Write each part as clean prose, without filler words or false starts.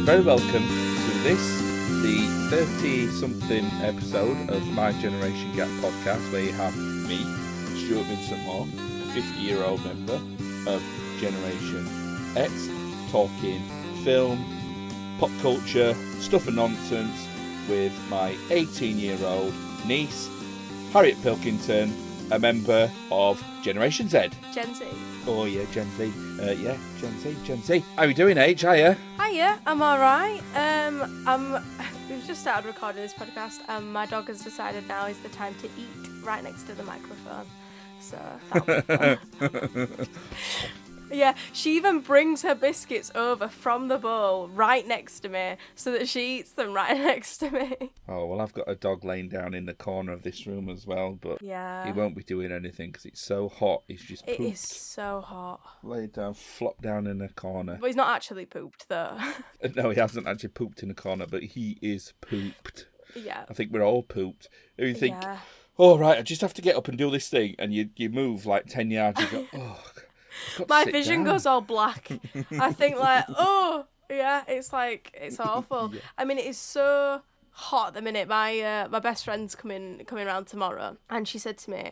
very welcome to this, the 30-something episode of My Generation Gap podcast, where you have me, Stuart Vincent Moore, a 50-year-old member of Generation X, talking film, pop culture, stuff and nonsense with my 18-year-old niece, Harriet Pilkington, a member of Generation Z. Gen Z. Oh yeah, Gen Z. Gen Z. How you doing, H? Hiya. Hiya, I'm alright. We've just started recording this podcast and my dog has decided now is the time to eat right next to the microphone. So that'll be fun. Yeah, she even brings her biscuits over from the bowl right next to me so that she eats them right next to me. Oh, well, I've got a dog laying down in the corner of this room as well, but yeah, he won't be doing anything because it's so hot. He's just pooped. It is so hot. Laid down, flopped down in the corner. But he's not actually pooped, though. No, he hasn't actually pooped in the corner, but he is pooped. Yeah. I think we're all pooped. You think, yeah. oh, right, I just have to get up and do this thing, and you move like 10 yards, you go, oh, my vision goes all black. I think like, oh, yeah, it's awful. Yeah. I mean, it is so hot at the minute. My best friend's coming around tomorrow, and she said to me,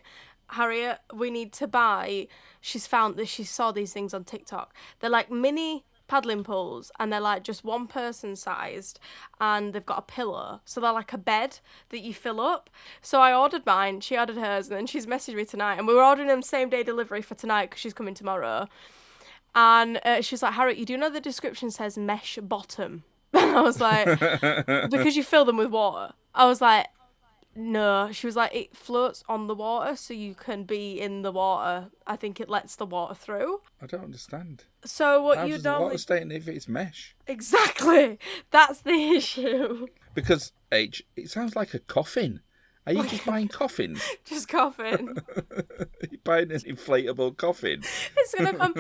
Harriet, we need to buy, she saw these things on TikTok. They're like mini paddling pools, and they're like just one person sized, and they've got a pillow, so they're like a bed that you fill up. So I ordered mine, she ordered hers, and then she's messaged me tonight, and we were ordering them same day delivery for tonight because she's coming tomorrow. And she's like, Harriet, you do know the description says mesh bottom? And I was like, because you fill them with water. I was like, no. She was like, it floats on the water, so you can be in the water. I think it lets the water through. I don't understand. So what How you does don't... the water stay in if it's mesh? Exactly. That's the issue. Because, H, it sounds like a coffin. Are you just buying coffins? Just coffin. You're buying an inflatable coffin. It's gonna come.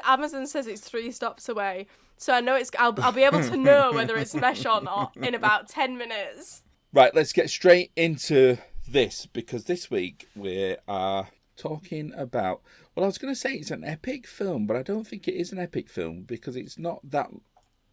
Amazon says it's 3 stops away, so I know it's. I'll be able to know whether it's mesh or not in about 10 minutes. Right, let's get straight into this, because this week we are talking about, well, I was going to say it's an epic film, but I don't think it is an epic film because it's not that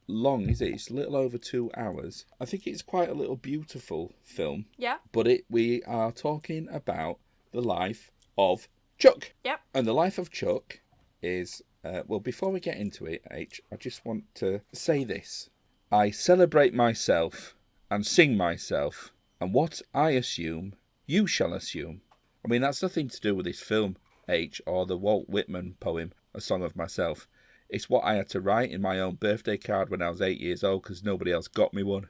long, is it? It's a little over 2 hours. I think it's quite a little beautiful film. Yeah. But we are talking about the life of Chuck. Yep. And the life of Chuck is, well, before we get into it, H, I just want to say this. I celebrate myself and sing myself, and what I assume, you shall assume. I mean, that's nothing to do with this film, H, or the Walt Whitman poem, A Song of Myself. It's what I had to write in my own birthday card when I was 8 years old because nobody else got me one.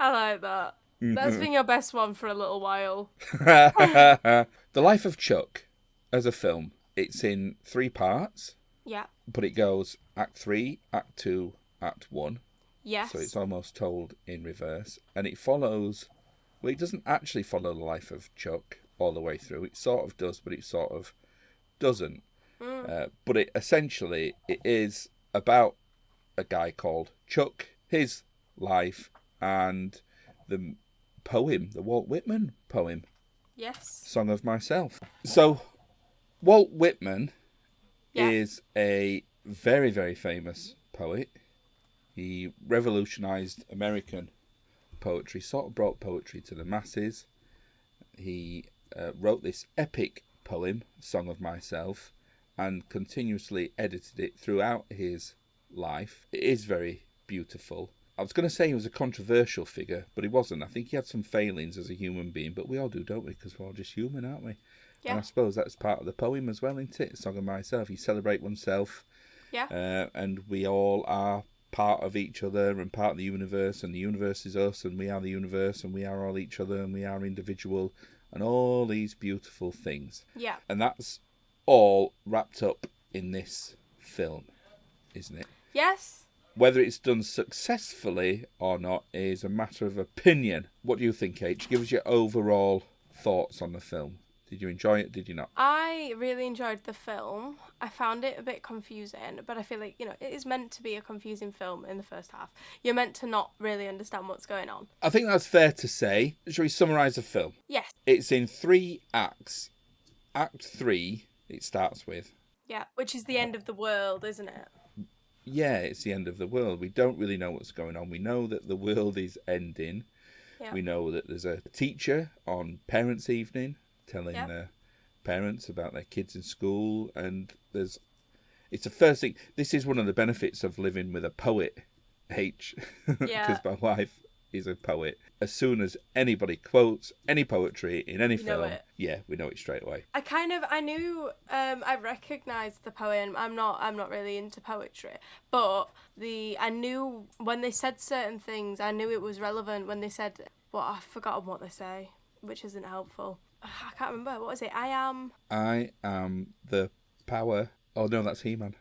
I like that. That's been your best one for a little while. The Life of Chuck, as a film, it's in 3 parts. Yeah. But it goes Act 3, Act 2, Act 1. Yes. So it's almost told in reverse. And it follows... Well, it doesn't actually follow the life of Chuck all the way through. It sort of does, but it sort of doesn't. But it essentially, it is about a guy called Chuck, his life, and the poem, the Walt Whitman poem. Yes. Song of Myself. So, Walt Whitman is a very, very famous poet. He revolutionised American poetry, sort of brought poetry to the masses. He wrote this epic poem, Song of Myself, and continuously edited it throughout his life. It is very beautiful. I was going to say he was a controversial figure, but he wasn't. I think he had some failings as a human being, but we all do, don't we? Because we're all just human, aren't we? Yeah. And I suppose that's part of the poem as well, isn't it? Song of Myself. You celebrate oneself. Yeah. And we all are part of each other and part of the universe, and the universe is us, and we are the universe, and we are all each other, and we are individual, and all these beautiful things. Yeah. And that's all wrapped up in this film, isn't it? Yes. Whether it's done successfully or not is a matter of opinion. What do you think, H? Give us your overall thoughts on the film. Did you enjoy it? Did you not? I really enjoyed the film. I found it a bit confusing, but I feel like, it is meant to be a confusing film in the first half. You're meant to not really understand what's going on. I think that's fair to say. Shall we summarise the film? Yes. It's in 3 acts. Act 3, it starts with. Yeah, which is the end of the world, isn't it? yeah, it's the end of the world. We don't really know what's going on. We know that the world is ending. Yeah. We know that there's a teacher on Parents' Evening telling parents about their kids in school, and it's the first thing. This is one of the benefits of living with a poet, H, because my wife is a poet. As soon as anybody quotes any poetry in any film, we know it straight away. I knew, I recognised the poem. I'm not really into poetry, but I knew when they said certain things, I knew it was relevant when they said, I've forgotten what they say, which isn't helpful. I can't remember. What was it? I am the power. Oh no, that's He-Man.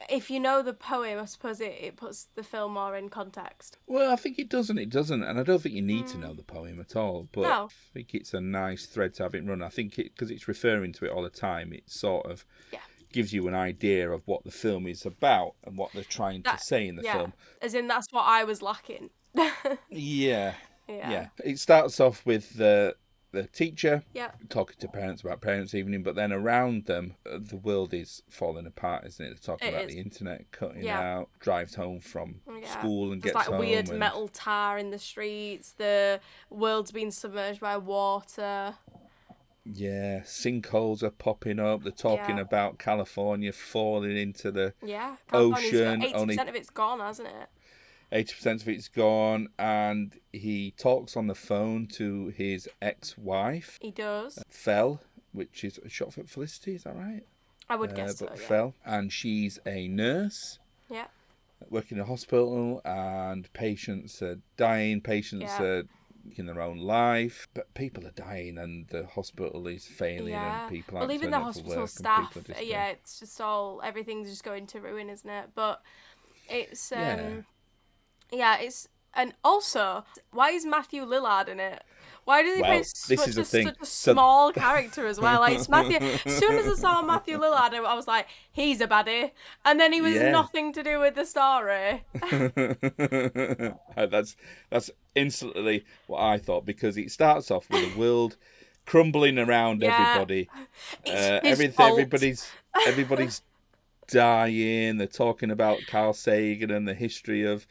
If you know the poem, I suppose it puts the film more in context. Well, I think it doesn't, and I don't think you need to know the poem at all, but I think it's a nice thread to have it run. I think because it's referring to it all the time, it sort of gives you an idea of what the film is about and what they're trying to say in the film. As in, that's what I was lacking. Yeah. It starts off with the teacher talking to parents about Parents' Evening, but then around them, the world is falling apart, isn't it? They're talking about the internet cutting out, drives home from school and There's gets home. There's weird metal tar in the streets, the world's being submerged by water. Yeah, sinkholes are popping up. They're talking about California falling into the ocean. 80% of it's gone, hasn't it? 80% of it's gone, and he talks on the phone to his ex-wife. He does. Fell, which is short for Felicity, is that right? I would guess so, Fell, and she's a nurse. Yeah. Working in a hospital, and patients are dying, patients are taking their own life, but people are dying, and the hospital is failing, and people aren't even turning the up for hospital work, staff, and it's just everything's just going to ruin, isn't it? But it's... it's... And also, why is Matthew Lillard in it? Why did he play such a small character as well? Like, it's Matthew. As soon as I saw Matthew Lillard, I was like, he's a baddie. And then he was nothing to do with the story. That's instantly what I thought, because it starts off with the world crumbling around everybody. Everybody's dying. They're talking about Carl Sagan and the history of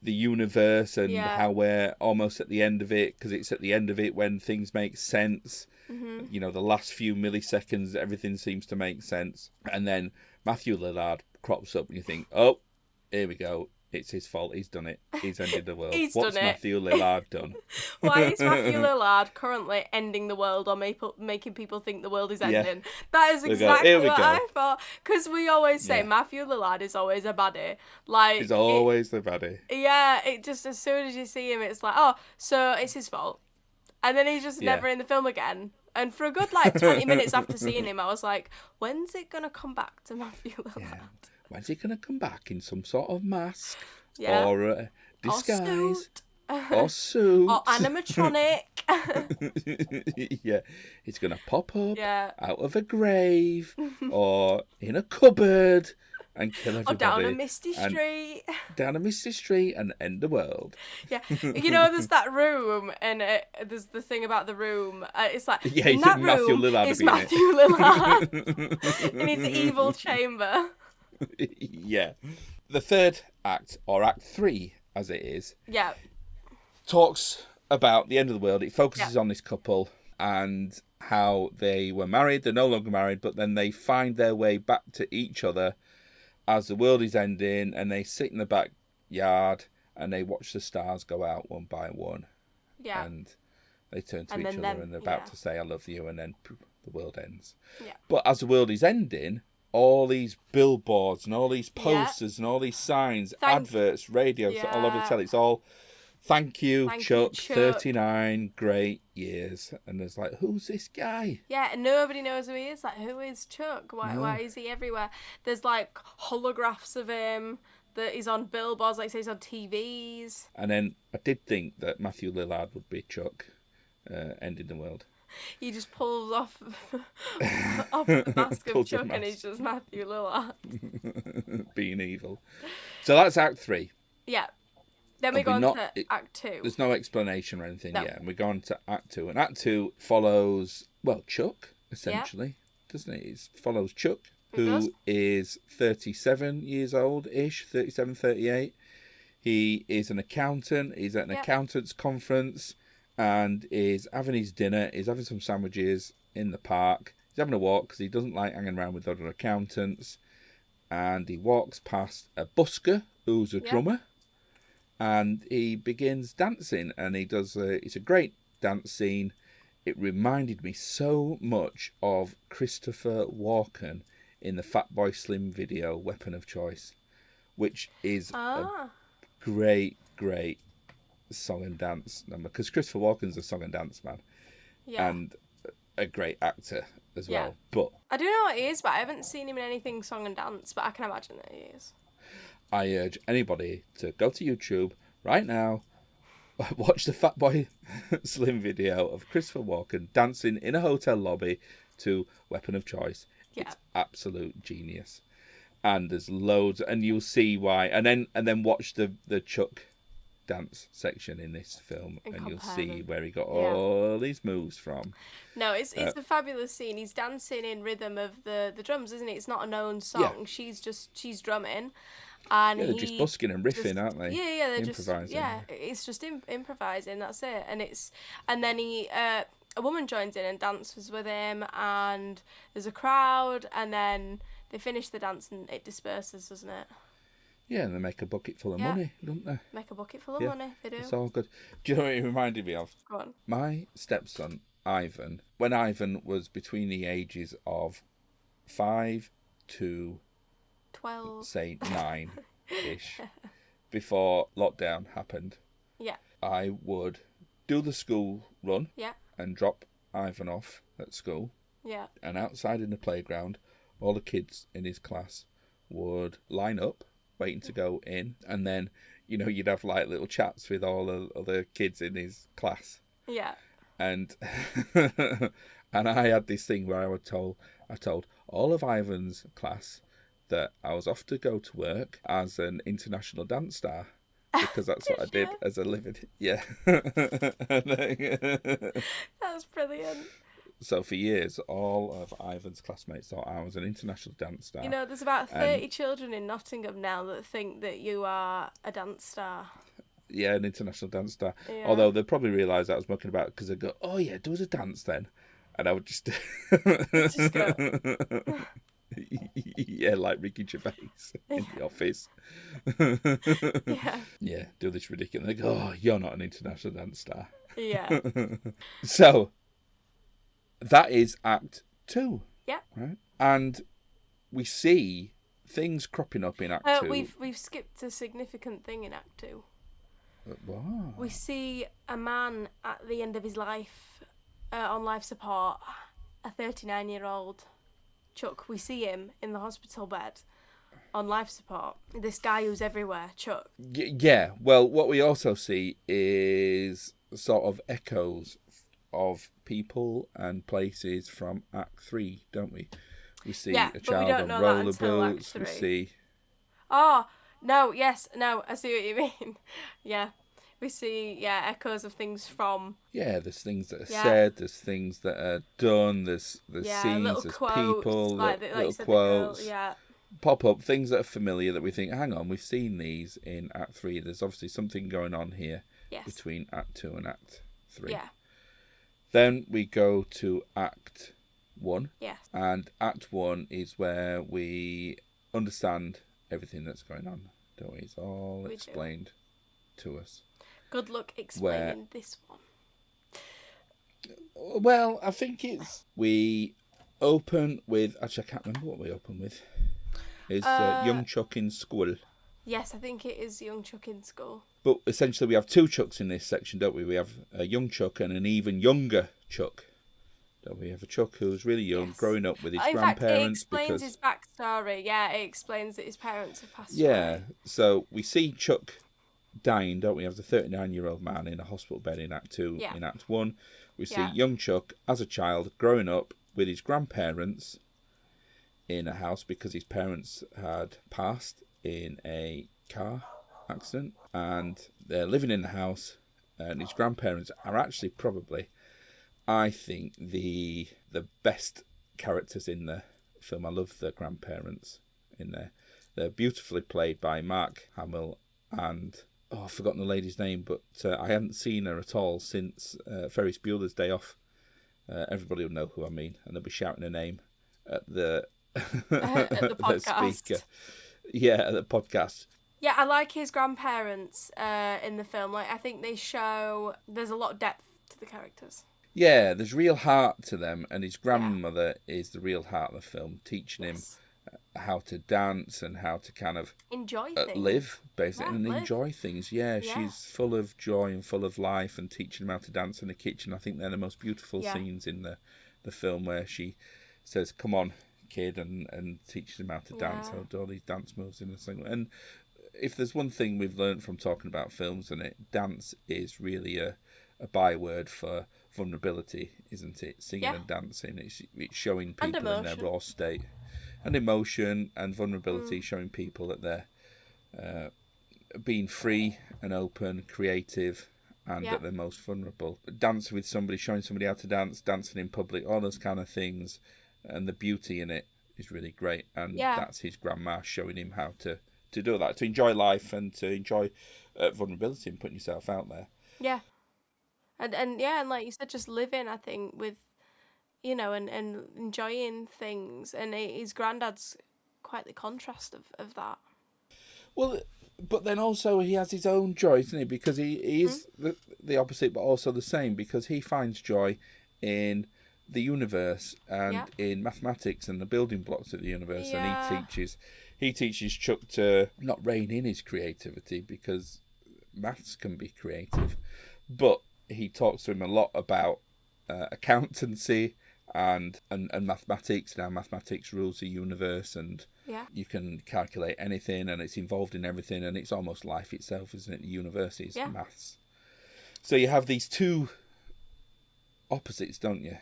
the universe and how we're almost at the end of it, because it's at the end of it when things make sense. You know, the last few milliseconds, everything seems to make sense, and then Matthew Lillard crops up and you think, oh, here we go, it's his fault, he's done it, he's ended the world. What's Matthew Lillard done? Why is Matthew Lillard currently ending the world or making people think the world is ending? That is exactly what I thought, because we always say Matthew Lillard is always a baddie. Like, he's always the baddie. Yeah, it just, as soon as you see him, it's like, oh, so it's his fault. And then he's just never in the film again. And for a good, 20 minutes after seeing him, I was like, when's it going to come back to Matthew Lillard? Yeah. When's he going to come back in some sort of mask or a disguise or suit or animatronic? Yeah, he's going to pop up out of a grave or in a cupboard and kill everybody. Or down a misty street. Down a misty street and end the world. Yeah. You know, there's that room, and there's the thing about the room. It's like, in that room Matthew Lillard is Matthew Lillard in his evil chamber. Yeah. The third act, or Act 3, as it is, talks about the end of the world. It focuses on this couple and how they were married. They're no longer married, but then they find their way back to each other as the world is ending, and they sit in the backyard and they watch the stars go out one by one. Yeah. And they turn to each other and they're about to say, I love you, and then the world ends. Yeah. But as the world is ending, all these billboards and all these posters and all these signs, adverts, radio, all over the telly, it's all, thank you, Chuck, 39 great years. And there's like, who's this guy? Yeah, and nobody knows who he is. Like, who is Chuck? Why is he everywhere? There's like holographs of him that he's on billboards, like he's on TVs. And then I did think that Matthew Lillard would be Chuck, ending the world. He just pulls off the mask of Chuck and he's just Matthew Lillard. Being evil. So that's Act 3. Yeah. Then we go on to Act 2. There's no explanation or anything yet. And we go on to Act 2. And Act 2 follows, Chuck, essentially, doesn't it? It follows Chuck, who is 37 years old-ish, 37, 38. He is an accountant. He's at an accountant's conference and is having his dinner. He's having some sandwiches in the park. He's having a walk because he doesn't like hanging around with other accountants. And he walks past a busker who's a drummer. And he begins dancing. And he does it's a great dance scene. It reminded me so much of Christopher Walken in the Fatboy Slim video, Weapon of Choice, which is a great song and dance number. Because Christopher Walken's a song and dance man. Yeah. And a great actor as well. But I do know what he is, but I haven't seen him in anything song and dance, but I can imagine that he is. I urge anybody to go to YouTube right now, watch the Fatboy Slim video of Christopher Walken dancing in a hotel lobby to Weapon of Choice. Yeah. It's absolute genius. And there's loads, and you'll see why. And then watch the Chuck dance section in this film, and you'll see where he got all these moves from. No, it's a fabulous scene. He's dancing in rhythm of the drums, isn't it? It's not a known song. Yeah. She's drumming. And they're just busking and riffing, aren't they? Yeah, they're improvising. It's just improvising. That's it. And then a woman joins in and dances with him, and there's a crowd, and then they finish the dance and it disperses, doesn't it? Yeah, and they make a bucket full of money, don't they? Make a bucket full of money. They do. It's all good. Do you know what it reminded me of? Go on. My stepson Ivan, when Ivan was between the ages of 5 to 12, say 9-ish, before lockdown happened, I would do the school run and drop Ivan off at school. Yeah. And outside in the playground, all the kids in his class would line up, waiting to go in, and then, you'd have like little chats with all the other kids in his class. Yeah. And and I had this thing where I told all of Ivan's class that I was off to go to work as an international dance star, because that's what I did as a living. Yeah. That was brilliant. So for years, all of Ivan's classmates thought I was an international dance star. There's about 30 children in Nottingham now that think that you are a dance star. Yeah, an international dance star. Yeah. Although they probably realise I was mucking about, because they go, "Oh yeah, do us a dance then," and I would just just go. Yeah, like Ricky Gervais in The Office. Yeah, do this ridiculous. They go, "Oh, you're not an international dance star." Yeah. So that is Act 2. Yeah. Right, and we see things cropping up in Act 2. We've skipped a significant thing in Act 2. Wow. We see a man at the end of his life, on life support, a 39-year-old Chuck. We see him in the hospital bed on life support. This guy who's everywhere, Chuck. Yeah, well, what we also see is sort of echoes of people and places from Act 3, don't we? We see a child on roller boots. We see... Oh, no, yes, no, I see what you mean. Yeah. We see, echoes of things from... Yeah, there's things that are said, there's things that are done, there's scenes, there's quotes, people, little quotes, pop up, things that are familiar that we think, hang on, we've seen these in Act 3. There's obviously something going on here between Act 2 and Act 3. Yeah. Then we go to Act 1. Yes. And Act 1 is where we understand everything that's going on, don't we? It's all explained to us. Good luck explaining this one. Well, I think we open with... Actually, I can't remember what we open with. It's young Chuck in school. Yes, I think it is young Chuck in school. But essentially we have two Chucks in this section, don't we? We have a young Chuck and an even younger Chuck. Don't we? Have a Chuck who's really young, growing up with his grandparents. In fact, it explains his backstory. Yeah, it explains that his parents have passed away. Yeah, so we see Chuck dying, don't we? As a 39-year-old man in a hospital bed in Act 2. Yeah. In Act 1, we see young Chuck as a child growing up with his grandparents in a house because his parents had passed in a car accident, and they're living in the house, and his grandparents are actually probably, I think, the best characters in the film. I love the grandparents in there. They're beautifully played by Mark Hamill and, I've forgotten the lady's name, but I hadn't seen her at all since Ferris Bueller's Day Off. Everybody will know who I mean, and they'll be shouting her name at the, at the podcast. speaker. Yeah, at the podcast. Yeah, I like his grandparents in the film. Like, I think they show there's a lot of depth to the characters. Yeah, there's real heart to them, and his grandmother is the real heart of the film, teaching him how to dance and how to kind of enjoy things. Live, basically, and enjoy things. Yeah, she's full of joy and full of life, and teaching him how to dance in the kitchen. I think they're the most beautiful scenes in the film, where she says, "Come on, kid," and teaches him how to dance, how to do all these dance moves in the song. And if there's one thing we've learned from talking about films, and dance is really a byword for vulnerability, isn't it? Singing and dancing, it's showing people in their raw state, and emotion and vulnerability, showing people that they're being free and open, creative, and at their most vulnerable. Dancing with somebody, showing somebody how to dance, dancing in public, all those kind of things, and the beauty in it is really great. And that's his grandma showing him how to do that, to enjoy life and to enjoy vulnerability and putting yourself out there. Yeah. And like you said, just living, I think, with, and enjoying things. And his granddad's quite the contrast of that. Well, but then also he has his own joy, isn't he? Because he is the opposite, but also the same, because he finds joy in the universe and in mathematics and the building blocks of the universe. Yeah. And he teaches Chuck to not rein in his creativity, because maths can be creative, but he talks to him a lot about accountancy and mathematics, and how mathematics rules the universe, and you can calculate anything, and it's involved in everything, and it's almost life itself, isn't it? The universe is maths. So you have these two opposites, don't you?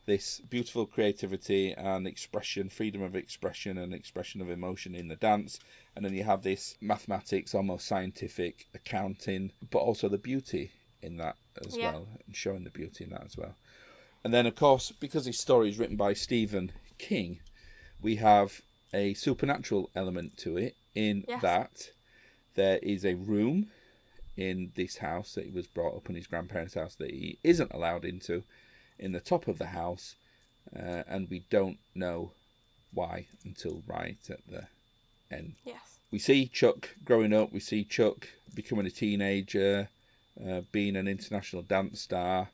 This beautiful creativity and expression, freedom of expression and expression of emotion in the dance, and then you have this mathematics, almost scientific accounting, but also the beauty in that as well, and showing the beauty in that as well. And then, of course, because his story is written by Stephen King, we have a supernatural element to it, in that there is a room in this house that he was brought up in, his grandparents' house, that he isn't allowed into, in the top of the house, and we don't know why until right at the end. Yes. We see Chuck growing up, we see Chuck becoming a teenager, being an international dance star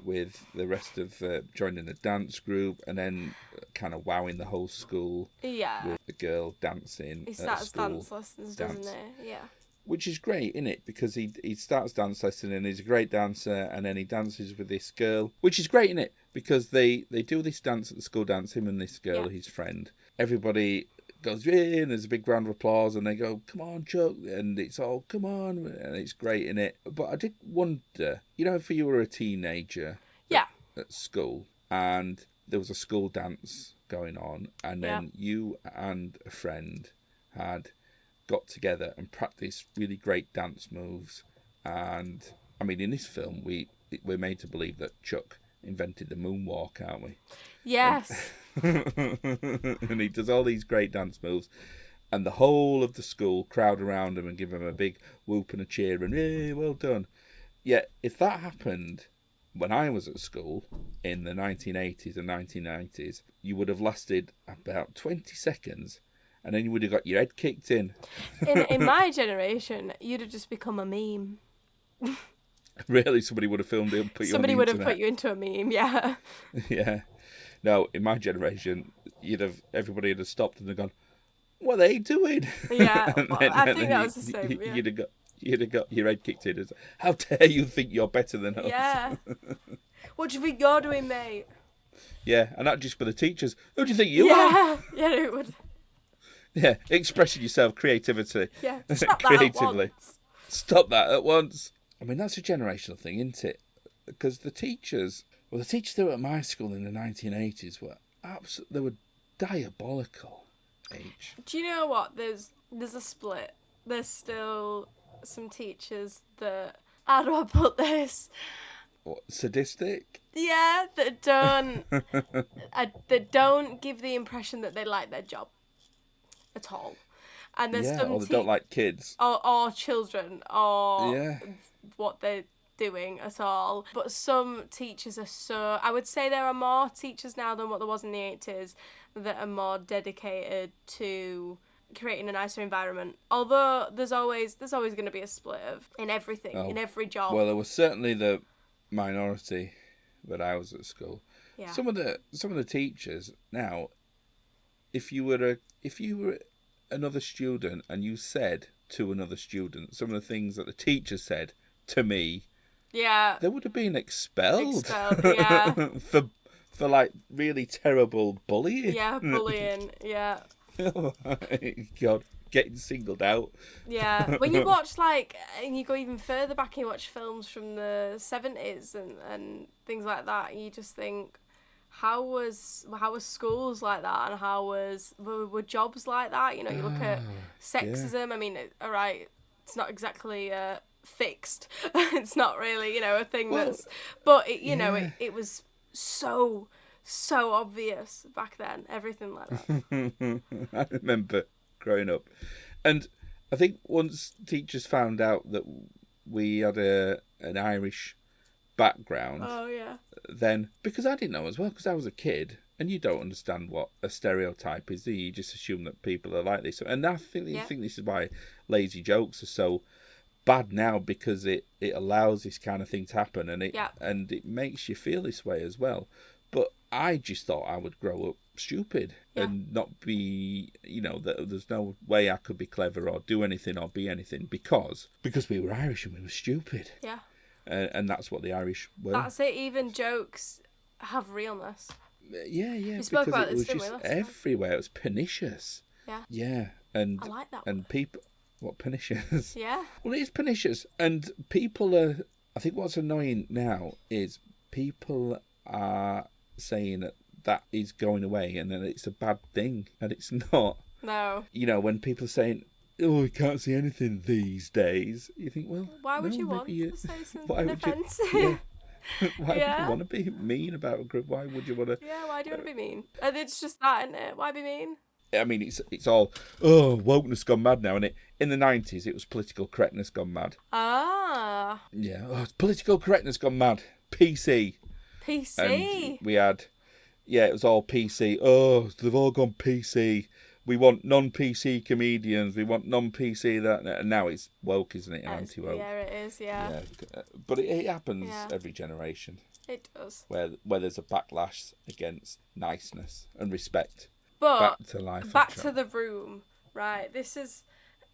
with the rest of joining the dance group, and then kind of wowing the whole school with the girl dancing. He starts dance lessons, doesn't he? Yeah. Which is great, isn't it? Because he starts dance lesson and he's a great dancer, and then he dances with this girl, which is great, isn't it? Because they do this dance at the school dance, him and this girl, his friend. Everybody goes in, there's a big round of applause, and they go, "Come on, Chuck," and it's all, "Come on," and it's great, isn't it? But I did wonder, if you were a teenager at school, and there was a school dance going on, and then you and a friend had got together and practiced really great dance moves, and I mean, in this film we're made to believe that Chuck invented the moonwalk, aren't we? Yes. And he does all these great dance moves, and the whole of the school crowd around him and give him a big whoop and a cheer and, "Hey, well done." Yet if that happened when I was at school in the 1980s and 1990s, you would have lasted about 20 seconds, and then you would have got your head kicked in. In my generation, you'd have just become a meme. Really? Somebody would have filmed it and put you on the internet? Somebody would have put you into a meme, yeah. Yeah. No, in my generation, everybody would have stopped and they'd gone, "What are they doing?" Yeah, I think that was the same. Yeah. You'd have got your head kicked in. It's like, "How dare you think you're better than us?" Yeah. "What do you think you're doing, mate?" Yeah, and not just for the teachers. "Who do you think you are?" Yeah, it would. Yeah, expressing yourself, creativity. Yeah, stop creatively. Stop that at once. I mean, that's a generational thing, isn't it? Because the teachers that were at my school in the 1980s were they were diabolical. Do you know what? There's a split. There's still some teachers that, how do I put this? sadistic. Yeah, that don't give the impression that they like their job at all. And there's Yeah, some or they don't like kids. or children or Yeah. what they're doing at all. But some teachers are so... I would say there are more teachers now than what there was in the 80s that are more dedicated to creating a nicer environment. Although there's always going to be a split in everything, in every job. Well, there was certainly the minority when I was at school. Yeah. Some of the teachers now, if you were another student and you said to another student some of the things that the teacher said to me, yeah, they would have been expelled. Yeah. for like really terrible bullying. Yeah, bullying. Yeah. Oh my God, getting singled out. Yeah, when you watch and you go even further back and you watch films from the 70s and things like that, you just think, how was schools like that, and were jobs like that? You know, you look at sexism. Yeah. I mean, all right, it's not exactly fixed. It's not really, a thing but it was so obvious back then, everything like that. I remember growing up, and I think once teachers found out that we had an Irish background, then, because I didn't know as well, because I was a kid, and you don't understand what a stereotype is, do you? You just assume that people are like this, and I think this is why lazy jokes are so bad now, because it allows this kind of thing to happen, and it makes you feel this way as well. But I just thought I would grow up stupid and not be, that there's no way I could be clever or do anything or be anything because we were Irish and we were stupid. Yeah. And that's what the Irish were. That's it. Even jokes have realness. Yeah. We spoke about it was this, just everywhere. It was pernicious. Yeah. Yeah. And I like that. And people, what, pernicious? Yeah. Well, it is pernicious, and people are. I think what's annoying now is people are saying that is going away and then it's a bad thing, and it's not. No. When people are saying, oh, you can't see anything these days, you think, well, why would you want to say something offensive? Why would you want to be mean about a group? Why would you want to... Yeah, why do you want to be mean? And it's just that, isn't it? Why be mean? I mean, it's all, wokeness gone mad now, and in the 90s it was political correctness gone mad. Ah. Yeah, it's political correctness gone mad. PC. And we had, it was all PC. Oh, they've all gone PC. We want non-PC comedians. We want non-PC that. And now it's woke, isn't it? And anti-woke. Yeah, it is. Yeah. But it happens every generation. It does. Where there's a backlash against niceness and respect. But back to life. Back to the room, right? This is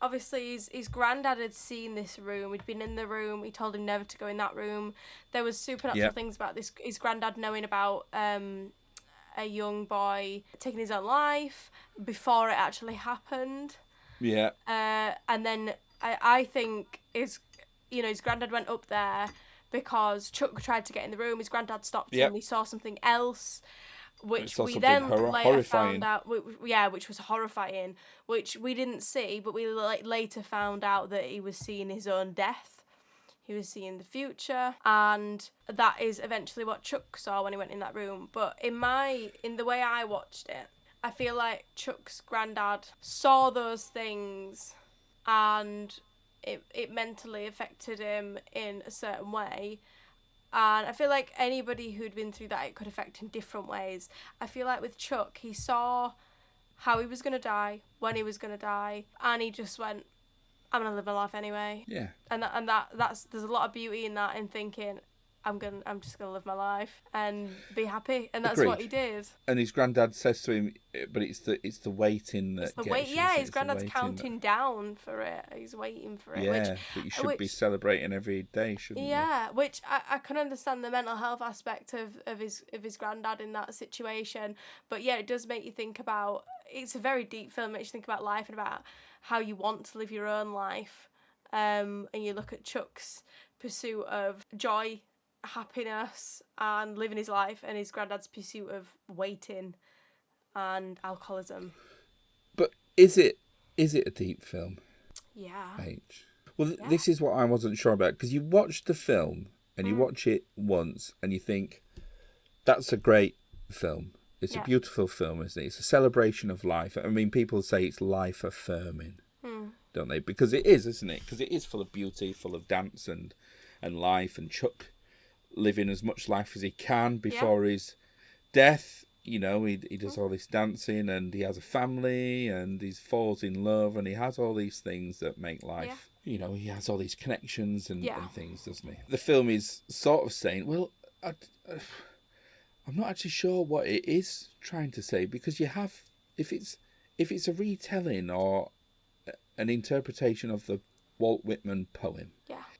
obviously his granddad had seen this room. He'd been in the room. He told him never to go in that room. There was supernatural things about this. His granddad knowing about a young boy taking his own life before it actually happened. Yeah. And then I think his granddad went up there because Chuck tried to get in the room. His granddad stopped him. He saw something else, which we then later found out. Which was horrifying, which we didn't see, but we later found out that he was seeing his own death. He was seeing the future, and that is eventually what Chuck saw when he went in that room. But in the way I watched it, I feel like Chuck's granddad saw those things, and it mentally affected him in a certain way. And I feel like anybody who'd been through that, it could affect in different ways. I feel like with Chuck, he saw how he was going to die, when he was going to die, and he just went, I'm going to live my life anyway. Yeah. And that's there's a lot of beauty in that, in thinking, I'm just going to live my life and be happy. And that's what he did. And his granddad says to him, but it's the waiting that his granddad's counting down for it. He's waiting for it. Yeah, but you should be celebrating every day, shouldn't you? Yeah, which I can understand the mental health aspect of his granddad in that situation. But yeah, it does make you think about, it's a very deep film, it makes you think about life and about how you want to live your own life. And you look at Chuck's pursuit of joy, happiness, and living his life, and his granddad's pursuit of waiting and alcoholism. But is it a deep film? Yeah. Well, this is what I wasn't sure about, because you watched the film and you watch it once and you think, that's a great film. It's a beautiful film, isn't it? It's a celebration of life. I mean, people say it's life affirming, don't they? Because it is, isn't it? Because it is full of beauty, full of dance and life, and Chuck living as much life as he can before his death. You know, he does all this dancing, and he has a family, and he falls in love, and he has all these things that make life. You know, he has all these connections and things, doesn't he? The film is sort of saying, well, I'm not actually sure what it is trying to say, because you have, if it's a retelling or an interpretation of the Walt Whitman poem,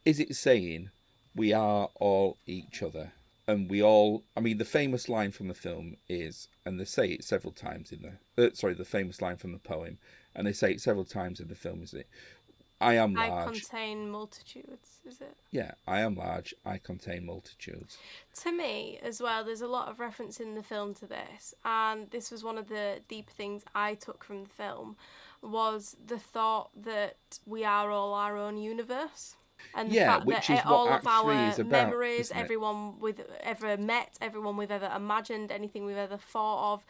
is it saying we are all each other? And we all, I mean, the famous line from the film is, and they say it several times in the famous line from the poem, and they say it several times in the film, is it? I am large. I contain multitudes, is it? Yeah, I am large, I contain multitudes. To me, as well, there's a lot of reference in the film to this, and this was one of the deep things I took from the film, was the thought that we are all our own universe. And the fact that all of our memories, everyone we've ever met, everyone we've ever imagined, anything we've ever thought of,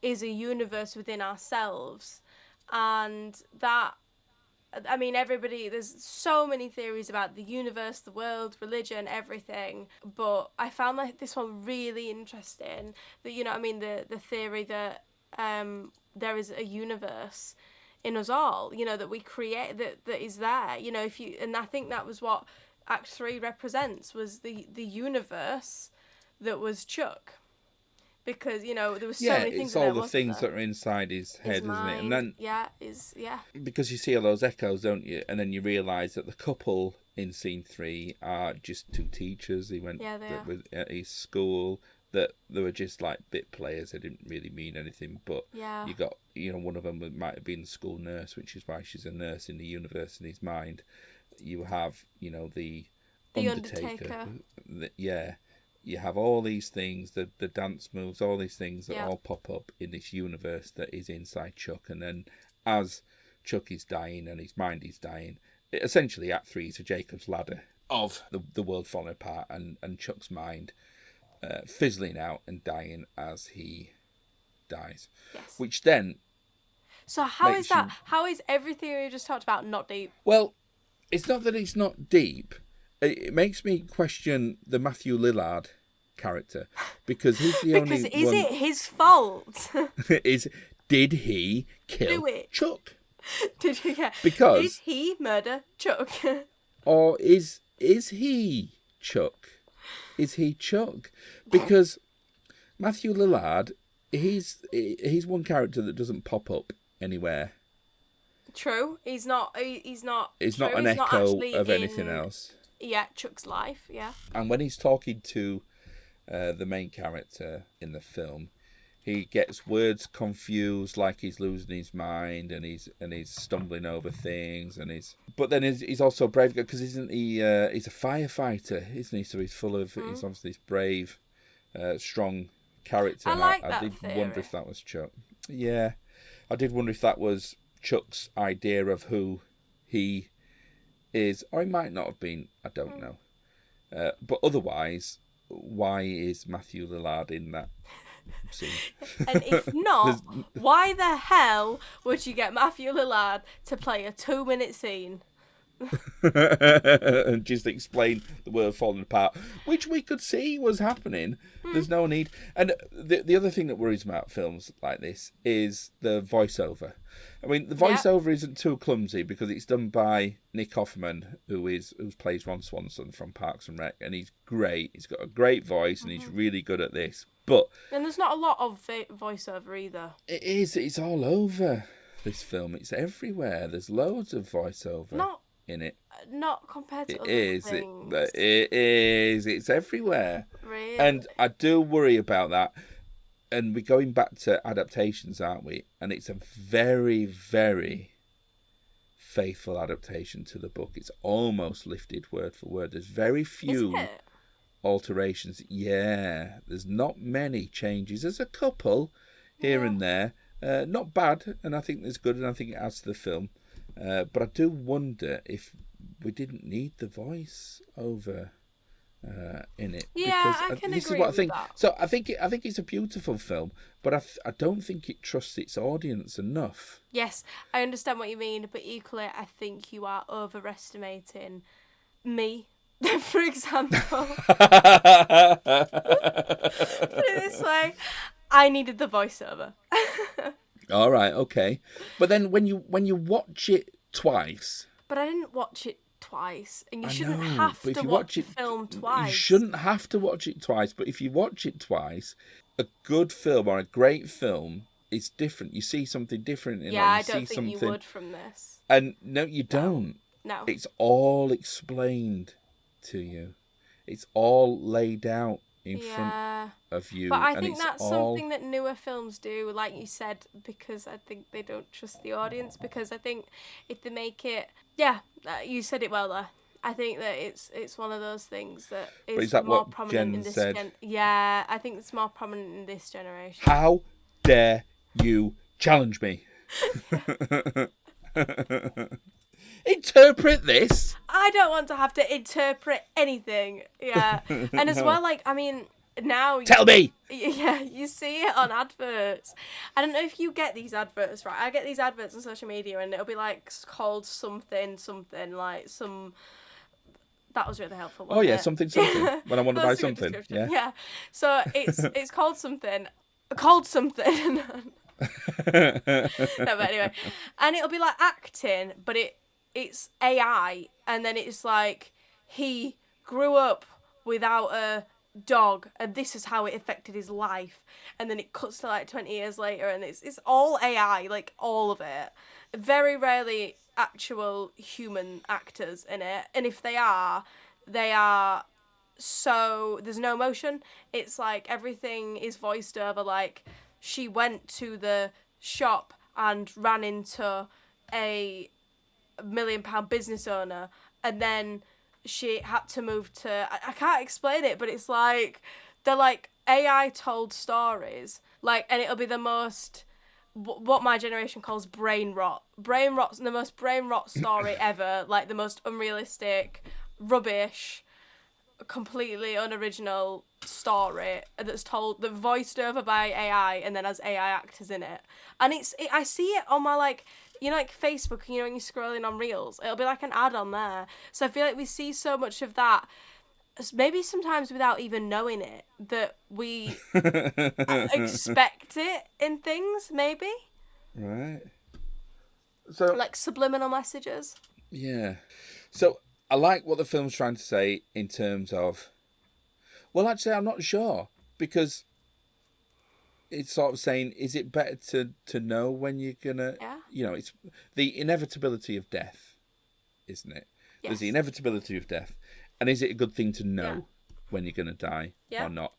is a universe within ourselves. And that, I mean, there's so many theories about the universe, the world, religion, everything. But I found like this one really interesting. That, you know what I mean, the theory that there is a universe in us all, you know, that we create, that is there, you know, and I think that was what Act 3 represents, was the universe that was Chuck, because, you know, there was so many things. It's all the things that are inside his head, isn't it? And then because you see all those echoes, don't you? And then you realise that the couple in scene 3 are just two teachers. He went at his school. That they were just like bit players. They didn't really mean anything. But you got, you know, one of them might have been the school nurse, which is why she's a nurse in the universe in his mind. You have, you know, the Undertaker. You have all these things, the dance moves, all these things that all pop up in this universe that is inside Chuck. And then as Chuck is dying and his mind is dying, essentially Act 3 is a Jacob's ladder of the world falling apart and Chuck's mind fizzling out and dying as he dies. Yes. Which then... So how is that? How is everything we just talked about not deep? Well, it's not that it's not deep. It makes me question the Matthew Lillard character, because he's the only one... Because is it his fault? Did he kill Chuck? Did he? Yeah. Because... Did he murder Chuck? Or is he Chuck? Is he Chuck? Because Matthew Lillard, he's one character that doesn't pop up anywhere. True. He's not an echo of anything else. Yeah, Chuck's life, yeah. And when he's talking to the main character in the film, he gets words confused, like he's losing his mind and he's stumbling over things, but then he's also brave, because isn't he? He's a firefighter, isn't he? So he's full of he's obviously this brave, strong character. I did wonder if that was Chuck. Yeah, I did wonder if that was Chuck's idea of who he is, or it might not have been. I don't know. But otherwise, why is Matthew Lillard in that scene? And if not, why the hell would you get Matthew Lillard to play a 2-minute scene? And just explain the world falling apart, which we could see was happening. There's no need. And the other thing that worries me about films like this is the voiceover. I mean, the voiceover isn't too clumsy, because it's done by Nick Kaufman, who plays Ron Swanson from Parks and Rec, and he's great. He's got a great voice, and he's really good at this. And there's not a lot of voiceover either. It is. It's all over this film. It's everywhere. There's loads of voiceover in it. Not compared to other things. It is. It's everywhere. Really? And I do worry about that. And we're going back to adaptations, aren't we? And it's a very, very faithful adaptation to the book. It's almost lifted word for word. There's very few alterations. Yeah, there's not many changes. There's a couple here and there. Not bad, and I think there's good, and I think it adds to the film. But I do wonder if we didn't need the voice over in it. Yeah, because I can this agree is what with I think. that. So I think it's a beautiful film, but I don't think it trusts its audience enough. Yes, I understand what you mean, but equally, I think you are overestimating me. For example, put it this way, I needed the voiceover. All right, okay, but then when you watch it twice. But I didn't watch it twice, and you I shouldn't know, have but to if you watch watch a it, film you twice. shouldn't have to watch it twice. But if you watch it twice, a good film or a great film is different. You see something different in Yeah, it. You I see don't think you something, would from this. and no, you No. don't. No. It's all explained to you. It's all laid out in front Yeah. of But you, I and think it's that's all. something that newer films do, like you said, because I think they don't trust the audience. Because I think if they make it, yeah, you said it well there. I think that it's one of those things that But is is that more what prominent Jen in this said? Yeah, I think it's more prominent in this generation. How dare you challenge me? Interpret this. I don't want to have to interpret anything. Yeah, and as well, like I mean, now Tell me. Yeah, you see it on adverts. I don't know if you get these adverts, right? I get these adverts on social media, and it'll be like called something, like some. That was really helpful. Oh Wasn't yeah, it? something. When I want to buy That's a good something. description. Yeah. Yeah. So it's called something. Called something. No, but anyway, and it'll be like acting, but it's AI, and then it's like he grew up without a dog, and this is how it affected his life, and then it cuts to like 20 years later, and it's all AI, like all of it. Very rarely actual human actors in it, and if they are, they are so there's no emotion. It's like everything is voiced over, like she went to the shop and ran into a £1 million business owner, and then she had to move to I can't explain it, but it's like they're like AI told stories, like, and it'll be the most what my generation calls brain rot. Brain rot's the most brain rot story ever, like the most unrealistic, rubbish, completely unoriginal story that's voiced over by AI and then has AI actors in it. And I see it on my like Facebook, when you're scrolling on Reels, it'll be like an ad on there. So I feel like we see so much of that, maybe sometimes without even knowing it, that we expect it in things, maybe. Right. So like subliminal messages. Yeah. So I like what the film's trying to say in terms of. Well, actually, I'm not sure, because it's sort of saying, is it better to know when you're gonna? Yeah. It's the inevitability of death, isn't it? Yes. There's the inevitability of death, and is it a good thing to know when you're gonna die or not?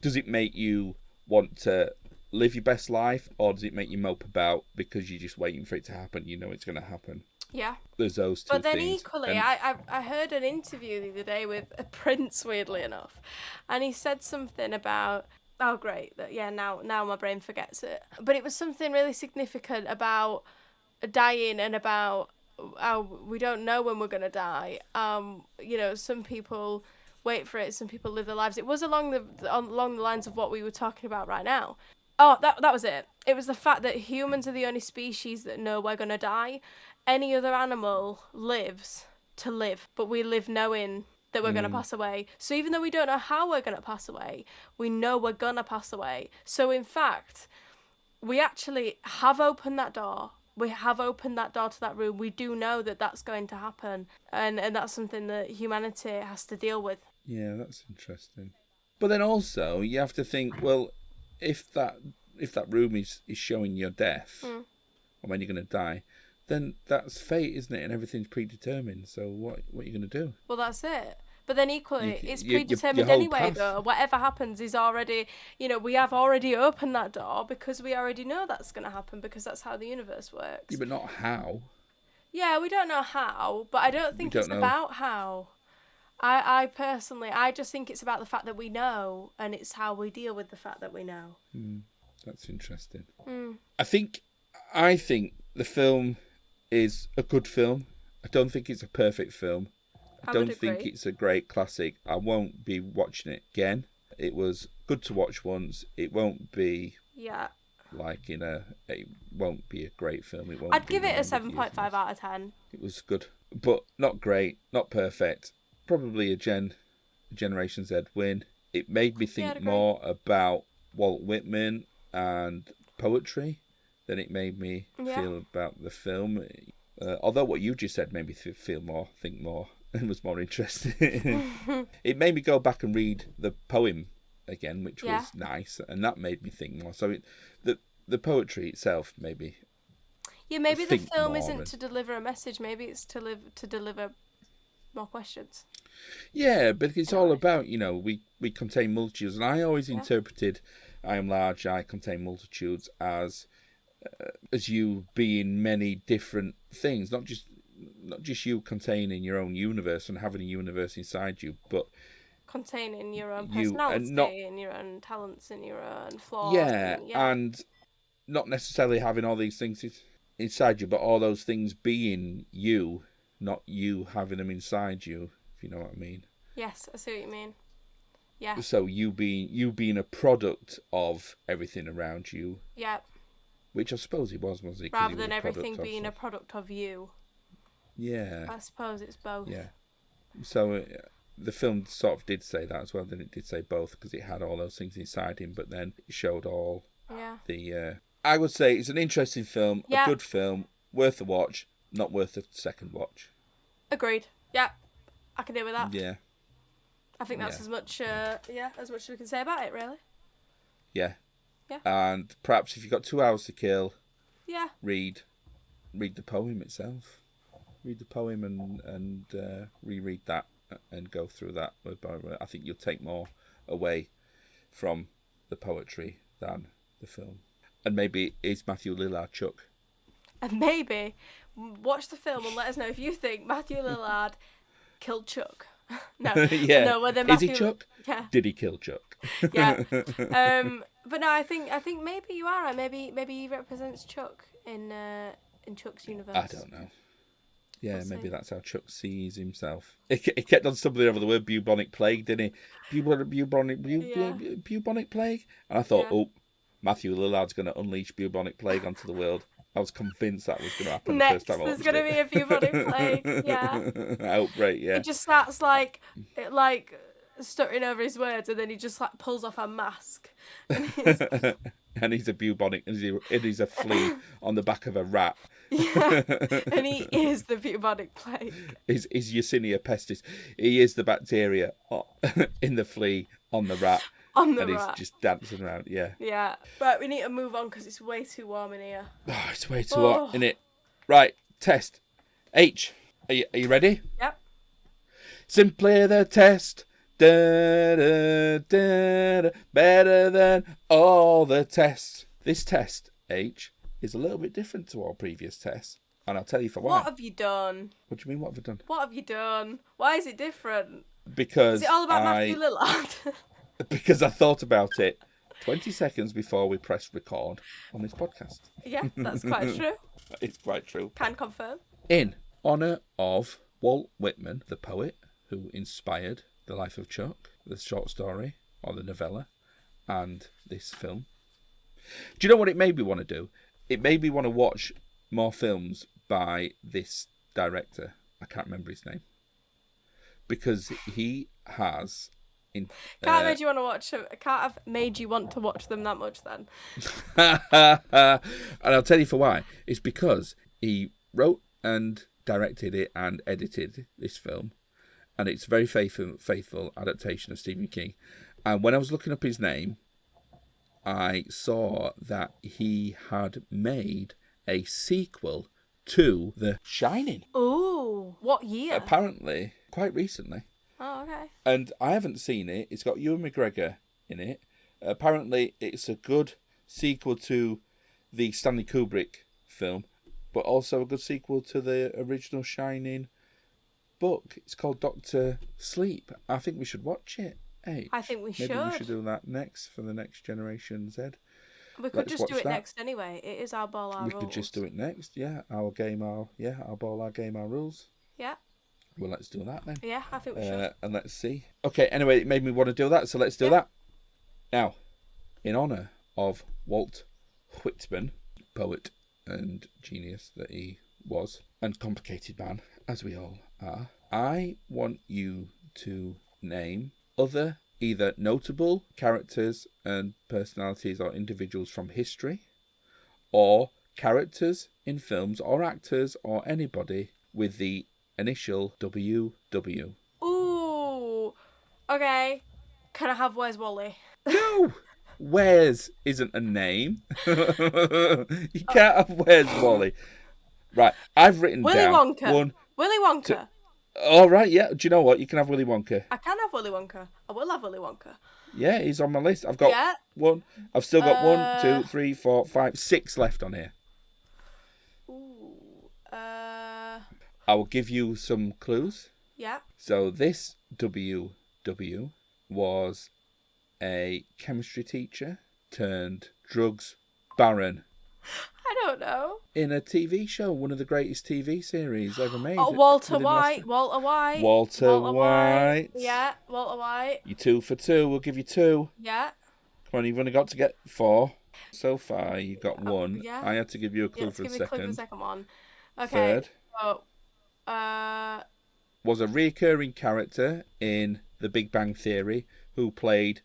Does it make you want to live your best life, or does it make you mope about because you're just waiting for it to happen? You know it's going to happen. Yeah. There's those two things. But then equally, I heard an interview the other day with a Prince, weirdly enough, and he said something about, oh great, that now my brain forgets it. But it was something really significant about dying and about how we don't know when we're gonna die. Some people wait for it, some people live their lives. It was along the lines of what we were talking about right now. Oh, that was it. It was the fact that humans are the only species that know we're gonna die. Any other animal lives to live, but we live knowing that we're gonna pass away. So even though we don't know how we're gonna pass away, we know we're gonna pass away. So in fact, we actually have opened that door. We have opened that door to that room. We do know that that's going to happen, and that's something that humanity has to deal with. Yeah, that's interesting. But then also you have to think, well, if that room is showing your death, or when you're going to die, then that's fate, isn't it? And everything's predetermined. So what are you going to do? Well, that's it. But then equally, it's predetermined anyway, path. though. Whatever happens is already, we have already opened that door because we already know that's going to happen, because that's how the universe works. Yeah, but not how. Yeah, we don't know how, but I don't think it's about how. I personally, I just think it's about the fact that we know, and it's how we deal with the fact that we know. That's interesting. I think the film is a good film. I don't think it's a perfect film. I don't think it's a great classic. I won't be watching it again. It was good to watch once. It won't be like it won't be a great film. It won't. I'd give it a 7.5 out of 10. It was good, but not great, not perfect. Probably a Generation Z win. It made me think more about Walt Whitman and poetry than it made me feel about the film. Although what you just said made me think more, and was more interesting. It made me go back and read the poem again, which was nice, and that made me think more. So the poetry itself maybe. Yeah, maybe the film isn't to deliver a message. Maybe it's to deliver more questions. Yeah, but it's all about, we contain multitudes, and I always interpreted I am large, I contain multitudes as you being many different things, not just you containing your own universe and having a universe inside you, but containing your own personality and your own talents and your own flaws. And not necessarily having all these things inside you, but all those things being you, not you having them inside you. If you know what I mean. Yes, I see what you mean. Yeah. So you being a product of everything around you. Yeah. Which I suppose it was it? Rather than everything being a product of you. Yeah. I suppose it's both. Yeah. So the film sort of did say that as well. Then it did say both because it had all those things inside him, but then it showed all the. I would say it's an interesting film, a good film, worth a watch, not worth a second watch. Agreed. Yeah. I can deal with that. Yeah. I think that's as much as we can say about it, really. Yeah. Yeah. And perhaps if you've got 2 hours to kill, read the poem itself. Read the poem and reread that and go through that. I think you'll take more away from the poetry than the film. And maybe is Matthew Lillard Chuck? And maybe watch the film and let us know if you think Matthew Lillard killed Chuck. No, no, whether Matthew... Is he Chuck? Yeah. Did he kill Chuck? Yeah. But no, I think maybe you are right. Maybe he represents Chuck in Chuck's universe. I don't know. Yeah, maybe that's how Chuck sees himself. He kept on stumbling over the word bubonic plague, didn't he? Bubonic plague? And I thought, Matthew Lillard's going to unleash bubonic plague onto the world. I was convinced that was going to happen Next, the first time I there's going to be a bubonic plague, Outbreak, yeah. It just starts like stuttering over his words, and then he just like pulls off a mask. And he's a bubonic, and he's a flea on the back of a rat. Yeah, and he is the bubonic plague. He's Yersinia pestis. He is the bacteria in the flea on the rat. And he's just dancing around, Yeah, but we need to move on because it's way too warm in here. Oh, it's way too hot, isn't it? Right, test. H, are you ready? Yep. Simply the test. Da, da, da, da, better than all the tests. This test, H, is a little bit different to our previous tests. And I'll tell you for why. What have you done? What do you mean, what have I done? What have you done? Why is it different? Because is it all about Matthew Lillard? Because I thought about it 20 seconds before we pressed record on this podcast. Yeah, that's quite true. It's quite true. Can confirm. In honour of Walt Whitman, the poet who inspired The Life of Chuck, the short story, or the novella, and this film. Do you know what it made me want to do? It made me want to watch more films by this director. I can't remember his name. Because he has... Can't have made you want to watch them that much then. And I'll tell you for why. It's because he wrote and directed it and edited this film, and it's a very faithful adaptation of Stephen King. And when I was looking up his name, I saw that he had made a sequel to The Shining. Ooh, what year? Apparently, quite recently. Oh, okay. And I haven't seen it. It's got Ewan McGregor in it. Apparently, it's a good sequel to the Stanley Kubrick film, but also a good sequel to the original Shining book. It's called Dr. Sleep. I think we should watch it. Hey, I think we should. Maybe we should do that next for the next Generation Z. We could just do it next anyway. It is our ball, our rules. We could just do it next. Yeah, our ball, our game, our rules. Yeah. Well, let's do that then. Yeah, I think we should. And let's see. Okay, anyway, it made me want to do that, so let's do that. Now, in honour of Walt Whitman, poet and genius that he was, and complicated man, as we all are, I want you to name other either notable characters and personalities or individuals from history, or characters in films or actors or anybody with the initial WW. Ooh. Okay. Can I have Where's Wally? No! Where's isn't a name. You can't have Where's Wally. Right, I've written Willy down Wonka. Willy Wonka. All right, yeah. Do you know what? You can have Willy Wonka. I can have Willy Wonka. I will have Willy Wonka. Yeah, he's on my list. I've got one. I've still got 1, 2, 3, 4, 5, 6 left on here. Ooh. I will give you some clues. Yeah. So this WW was a chemistry teacher turned drugs baron. I don't know. In a TV show, one of the greatest TV series ever made. Oh, Walter White. Walter White. Walter White. Yeah, Walter White. You 2 for 2. We'll give you 2. Yeah. Come on, you've only got to get 4. So far, you got 1. Yeah. I had to give you a clue for the give me a clue for second. the second one. Okay. Third. So, was a recurring character in The Big Bang Theory who played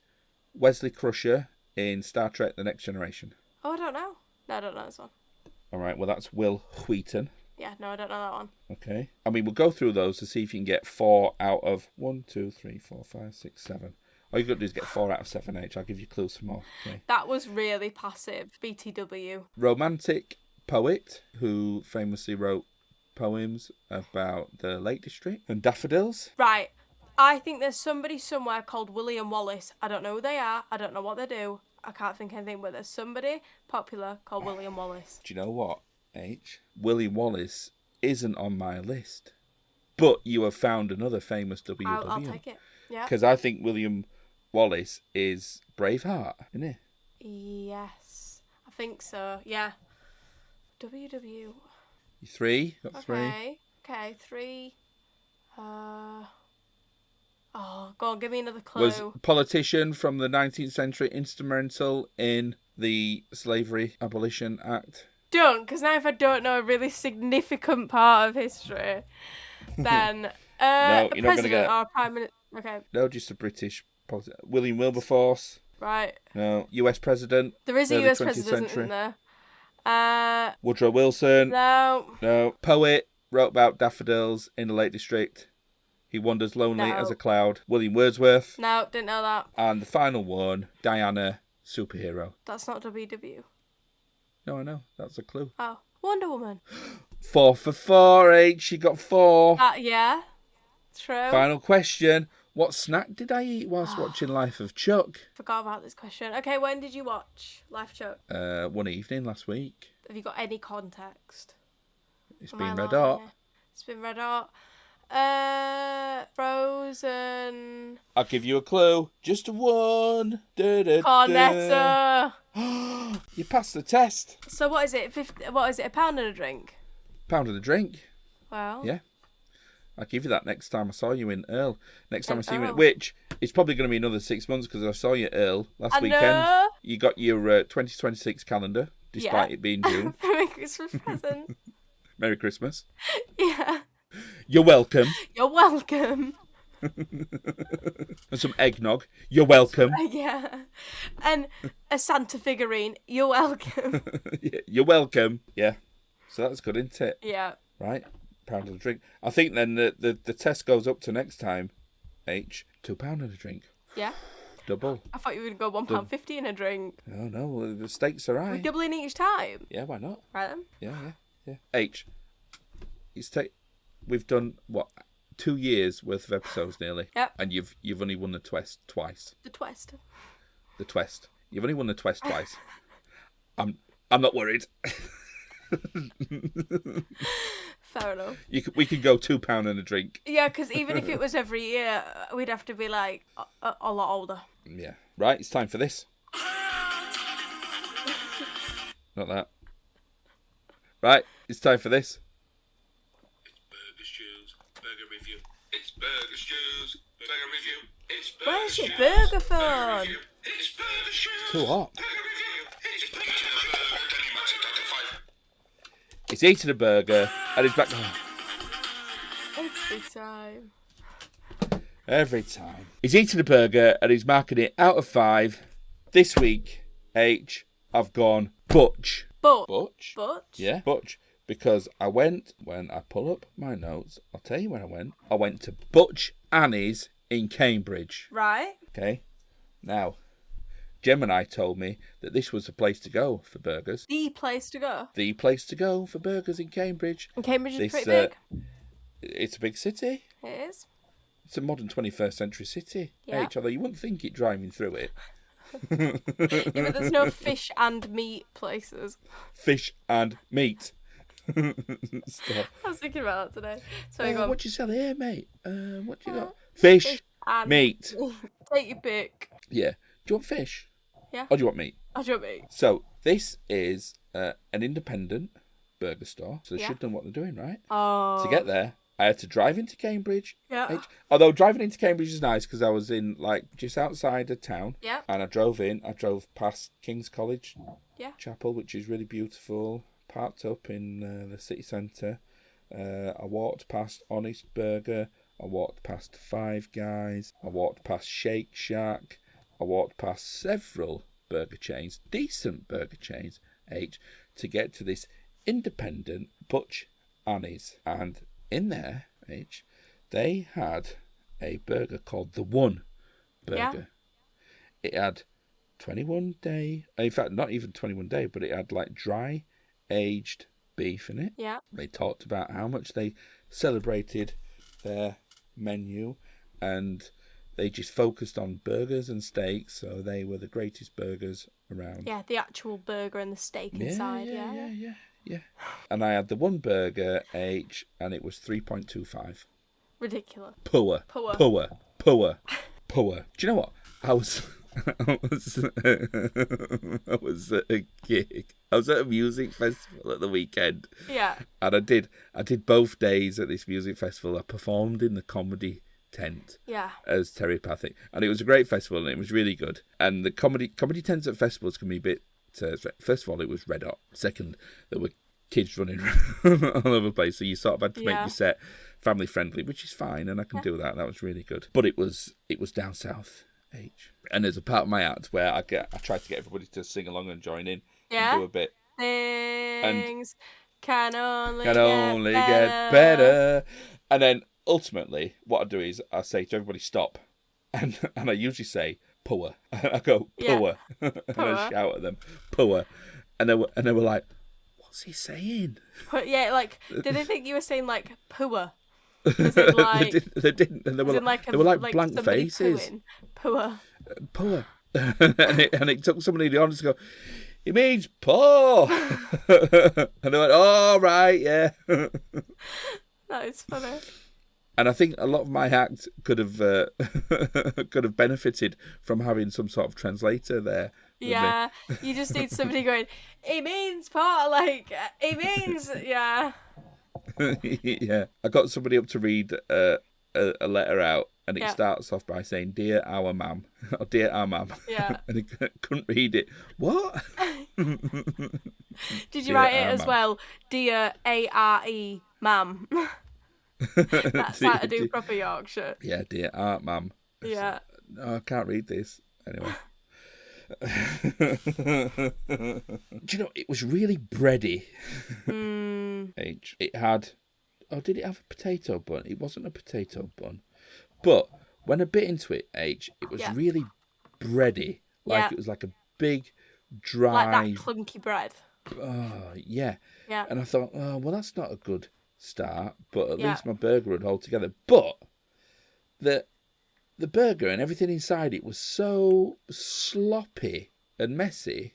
Wesley Crusher in Star Trek The Next Generation. Oh, I don't know. No, I don't know this one. All right, well, that's Will Wheaton. Yeah, no, I don't know that one. Okay. I mean, we'll go through those to see if you can get 4 out of 1, 2, 3, 4, 5, 6, 7. All you got to do is get 4 out of 7 each. I'll give you clues for more. Okay. That was really passive. BTW. Romantic poet who famously wrote poems about the Lake District and daffodils. Right. I think there's somebody somewhere called William Wallace. I don't know who they are. I don't know what they do. I can't think of anything, but there's somebody popular called William Wallace. Do you know what, H? William Wallace isn't on my list. But you have found another famous WW. I'll take it. Yeah. Because I think William Wallace is Braveheart, isn't he? Yes. I think so. Yeah. WW. 3. Got 3. Okay, 3. Oh, go on, give me another clue. Was politician from the 19th century, instrumental in the Slavery Abolition Act. Don't, because now if I don't know a really significant part of history, then no, a you're not going to president get or a prime minister. Okay. No, just a British politician. William Wilberforce. Right. No, US president. There is a US president, isn't there? Woodrow Wilson. No. No. Poet, wrote about daffodils in the Lake District. He wanders lonely as a cloud. William Wordsworth. No, didn't know that. And the final one, Diana, superhero. That's not WW. No, I know. That's a clue. Oh, Wonder Woman. 4 for 4, H. You got 4. Yeah, true. Final question. What snack did I eat whilst watching Life of Chuck? Forgot about this question. Okay, when did you watch Life Chuck? One evening last week. Have you got any context? It's been red hot. It's been red hot. Frozen. I'll give you a clue. Just a 1. Cornetto. You passed the test. So what is it? What is it? £1 and a drink? £1 and a drink. Well. Yeah. I'll give you that next time I saw you in Earl. Next time I see you in... Earl. Which, it's probably going to be another 6 months because I saw you at Earl last weekend. Know. You got your 2026 calendar, despite it being June. Merry Christmas present. Merry Christmas. Yeah. You're welcome. You're welcome. And some eggnog. You're welcome. Yeah. And a Santa figurine. You're welcome. Yeah, you're welcome. Yeah. So that's good, isn't it? Yeah. Right. £1 and a drink. I think then the test goes up to next time, H, £2 and a drink. Yeah. Double. I thought you were going to go £1.50 in a drink. Oh, no. The stakes are high. We're doubling each time. Yeah, why not? Right then. Yeah. H, we've done, 2 years worth of episodes nearly. Yep. And you've only won the twist twice. The twist. The twist. You've only won the twist twice. I'm not worried. Fair enough. We could go £2 and a drink. Yeah, because even if it was every year, we'd have to be like a lot older. Yeah. Right, it's time for this. Not that. Right, it's time for this. Burger Stews, Burger review. It's Burger Stews. Burger review. It's Burger Where's your Stews. burger phone? Review. It's Burger Stews. Too hot. Burger review. It's Burger. He's eating a burger and he's back. Every time. Every time. He's eating a burger and he's marking it out of 5. This week, H, I've gone Butch. Butch? Yeah, Butch. Because when I pull up my notes, I'll tell you where I went. I went to Butch Annie's in Cambridge. Right. Okay. Now, Gemini told me that this was the place to go for burgers. The place to go. The place to go for burgers in Cambridge. And Cambridge is pretty big. It's a big city. It is. It's a modern 21st century city. Yeah. H, although you wouldn't think it driving through it. Yeah, but there's no fish and meat places. Fish and meat. Stop. I was thinking about that today. So you go. What do you sell here, mate? What do you got? Fish and meat. Take your pick. Yeah. Do you want fish? Yeah. Or do you want meat? I do meat. So this is an independent burger store. So they Yeah. should have done what they're doing, right? Oh. To get there, I had to drive into Cambridge. Yeah. Although driving into Cambridge is nice because I was in just outside of town. Yeah. And I drove past King's College Yeah. Chapel, which is really beautiful. Parked up in the city centre. I walked past Honest Burger. I walked past Five Guys. I walked past Shake Shack. I walked past several burger chains, decent burger chains, to get to this independent Butch Annie's. And in there, they had a burger called the One Burger. Yeah. It had 21 day, in fact, not even 21 day, but it had like dry aged beef in it. Yeah. They talked about how much they celebrated their menu and they just focused on burgers and steaks, so they were the greatest burgers around. Yeah, the actual burger and the steak inside. Yeah. And I had the One Burger H, and it was 3.25. Ridiculous. Poor. Do you know what? I was at a gig. I was at a music festival at the weekend. Yeah. And I did both days at this music festival. I performed in the comedy tent. Yeah. As Telepathic. And it was a great festival and it was really good. And the comedy tents at festivals can be a bit first of all, it was red hot. Second, there were kids running all over the place, so you sort of had to make your set family friendly, which is fine, and I can do that. That was really good. But it was down south, and there's a part of my act where I try to get everybody to sing along and join in and do a bit. Things can only get better. And then ultimately, what I do is I say to everybody, stop, and I usually say, poor. I go, poor. And I shout at them, poor. And they were like, what's he saying? Yeah, like, did they think you were saying, like, poor? Like, they didn't. And they were like blank faces. Poor. Poor. and it took somebody in the audience to go, it means poor. And they went, oh, right, yeah. That is funny. And I think a lot of my act could have benefited from having some sort of translator there. Yeah, you just need somebody going, it means part, like, it means, yeah. Yeah. I got somebody up to read a letter out, and it starts off by saying, Dear our ma'am, or Dear our ma'am. Yeah. And he couldn't read it. What? Did you write it as well? Dear A-R-E, ma'am. That's how to do proper Yorkshire. Yeah, Dear Art Ma'am. Yeah. No, I can't read this. Anyway. Do you know, it was really bready. It had... Oh, did it have a potato bun? It wasn't a potato bun. But when I bit into it, it was really bready. Like it was like a big, dry... Like that clunky bread. Oh, yeah. Yeah. And I thought, oh, well, that's not a good start, but at least my burger would hold together. But the burger and everything inside it was so sloppy and messy.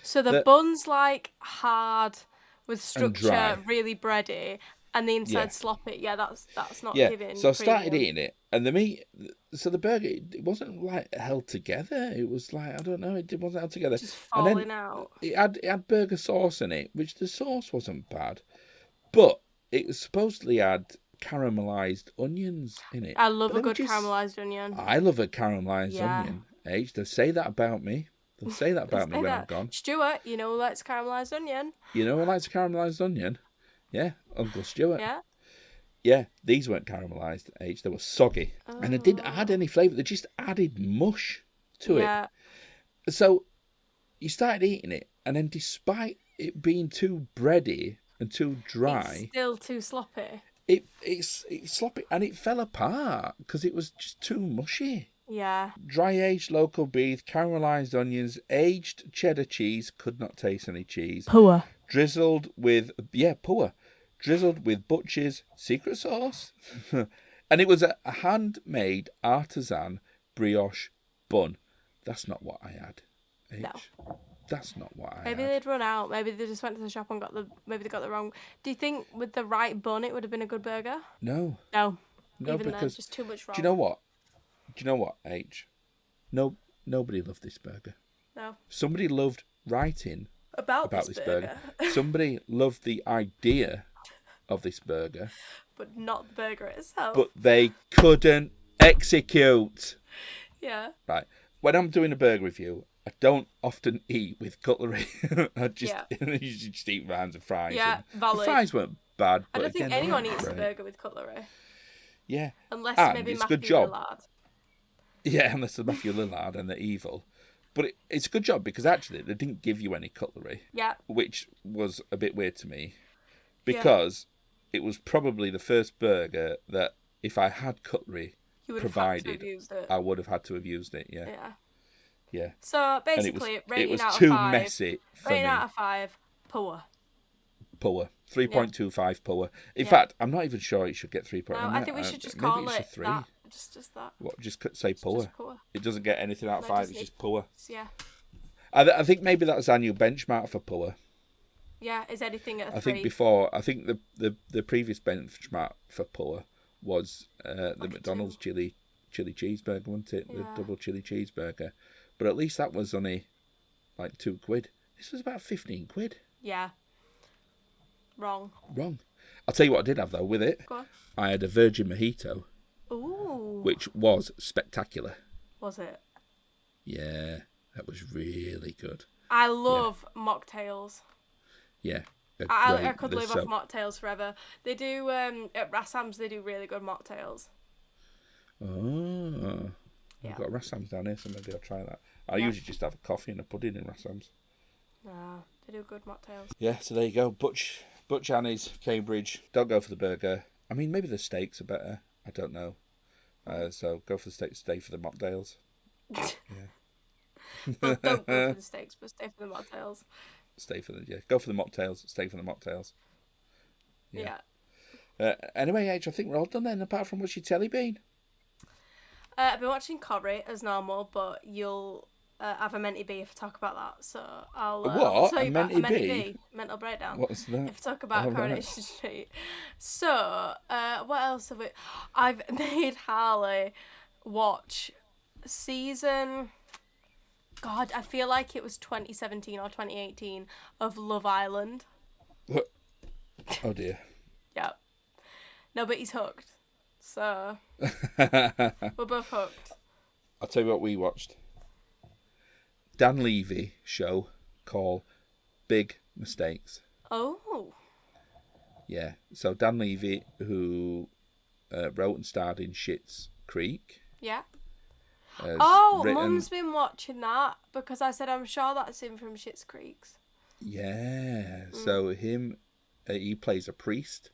So the bun's like hard with structure, really bready, and the inside sloppy. Yeah, that's not giving. So I started eating it, and the meat. So the burger, it wasn't like held together. It was like, I don't know, it wasn't held together. Just falling out. It had burger sauce in it, which the sauce wasn't bad, but it was supposedly had caramelised onions in it. I love But a they were good caramelised onion. I love a caramelised Yeah. onion. H, they'll say that about me. They'll say that about me when I'm gone. Stuart, you know who likes caramelised onion? You know who likes a caramelised onion? Yeah, Uncle Stuart. Yeah. Yeah, these weren't caramelised, H. They were soggy. Oh. And they didn't add any flavour. They just added mush to Yeah. it. So you started eating it, and then despite it being too bready and too dry... It's still too sloppy. It's sloppy, and it fell apart because it was just too mushy. Yeah. Dry aged local beef, caramelised onions, aged cheddar cheese, could not taste any cheese. Poor. Drizzled with, poor. Drizzled with Butcher's secret sauce. And it was a handmade artisan brioche bun. That's not what I had. H. No. That's not what I had. Maybe they'd run out. Maybe they just went to the shop and maybe they got the wrong. Do you think with the right bun it would have been a good burger? No. No. No, Even because then, just too much wrong. Do you know what, H? No, nobody loved this burger. No. Somebody loved writing About this burger. Somebody loved the idea of this burger, But not the burger itself. but they couldn't execute. Yeah. Right. When I'm doing a burger review, I don't often eat with cutlery. I just usually just eat rounds of fries. Yeah, and valid. The fries weren't bad. I But don't think again, they anyone weren't eats a great. burger with cutlery. Yeah. Unless And maybe it's a Matthew good job. Lillard. Yeah, unless they're Matthew Lillard and they're evil. But it's a good job because actually they didn't give you any cutlery. Yeah. Which was a bit weird to me. Because it was probably the first burger that if I had cutlery You would provided, have had to have used it. I would have had to have used it, yeah. Yeah. Yeah. So And basically, rating it was out too of 5. messy for Rating me. out of 5, poor. Poor. 3.25 poor. In Yeah. fact, I'm not even sure it should get 3. No, I think we should just maybe call it should it 3. that. Just that. What? Just say poor. Just poor. It doesn't get anything out of 5. It's just poor. Yeah. I think maybe that's our new benchmark for poor. Yeah, is anything at a 3? I think before. I think the previous benchmark for poor was the Like a McDonald's 2. chili cheeseburger, wasn't it? The Yeah. double chili cheeseburger. But at least that was only like £2. This was about 15 quid. Yeah. Wrong. Wrong. I'll tell you what I did have though with it. Go on. I had a virgin mojito, Ooh. which was spectacular. Was it? Yeah, that was really good. I love mocktails. Yeah. I could live off mocktails forever. They do, at Rassam's, they do really good mocktails. Oh. Yeah. I've got Rassam's down here, so maybe I'll try that. I usually just have a coffee and a pudding in Rassam's. Nah, they do good mocktails. Yeah, so there you go. Butch Annie's, Cambridge. Don't go for the burger. I mean, maybe the steaks are better. I don't know. So go for the steaks, stay for the mocktails. Well, don't go for the steaks, but stay for the mocktails. Go for the mocktails, stay for the mocktails. Yeah. Anyway, H, I think we're all done then, apart from what's your telly been? I've been watching Corrie as normal, but you'll have a Menti B if I talk about that. So I'll what? tell you A about Menti Menti B? B, mental breakdown. What's that? If I talk about Oh, right. Coronation Street. So what else have we? I've made Harley watch season. God, I feel like it was 2017 or 2018 of Love Island. Oh dear. Yeah. No, but he's hooked. So we're both hooked. I'll tell you what we watched. Dan Levy show called Big Mistakes. Oh. Yeah. So Dan Levy, who wrote and starred in Schitt's Creek. Yeah. has Oh, written... Mum's been watching that because I said I'm sure that's him from Schitt's Creeks. Yeah. So he plays a priest,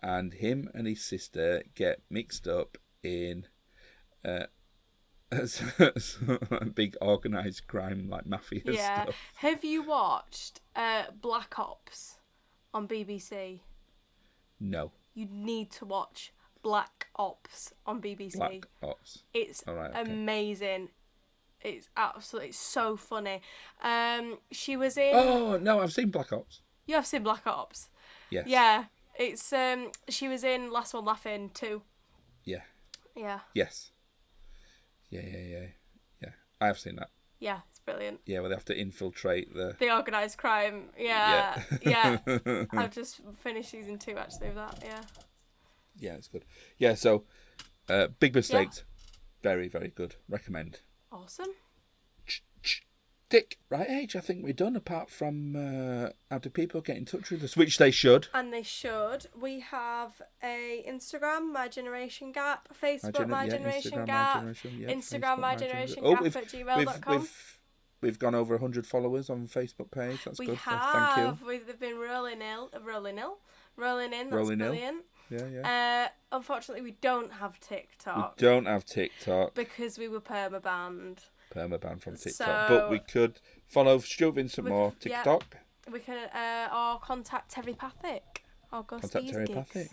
and him and his sister get mixed up in big organised crime, like mafia stuff. Have you watched Black Ops on BBC? No. You need to watch Black Ops on BBC. Black Ops. It's amazing. It's absolutely so funny. She was in. Oh no, I've seen Black Ops. You have seen Black Ops. Yes. Yeah, it's she was in Last One Laughing too. Yeah. Yeah. Yes. Yeah. I have seen that. Yeah, it's brilliant. Yeah, where they have to infiltrate the organised crime. Yeah. I've just finished season 2 actually of that. Yeah. Yeah, it's good. Yeah, so Big Mistakes, very, very good. Recommend. Awesome. Dick, right age, I think we're done, apart from how do people get in touch with us, which they should. And they should. We have a Instagram, My Generation Gap, Facebook, My Generation Gap, Instagram, My Generation Gap at gmail.com. We've gone over 100 followers on Facebook page. That's good. Thank you. They've been rolling in. That's brilliant. Yeah. Unfortunately, we don't have TikTok. Because we were perma-banned. Perma-banned from TikTok. So, but we could follow Stuart Vincent more TikTok. Yeah, we can, or contact Terrypathic. Or go contact see his Terrypathic.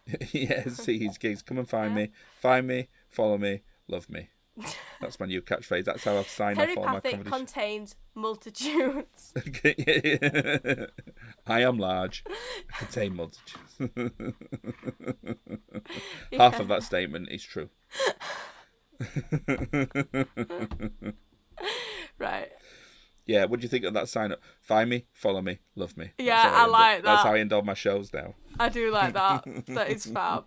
gigs. Yeah, see his gigs. Come and find me. Find me, follow me, love me. That's my new catchphrase. That's how I sign off all my comedy. Terrypathic contains multitudes. I am large. I contain multitudes. Half of that statement is true. Right. Yeah, what do you think of that sign up? Find me, follow me, love me. Yeah, I like that. That's how I end all my shows now. I do like that. That is fab.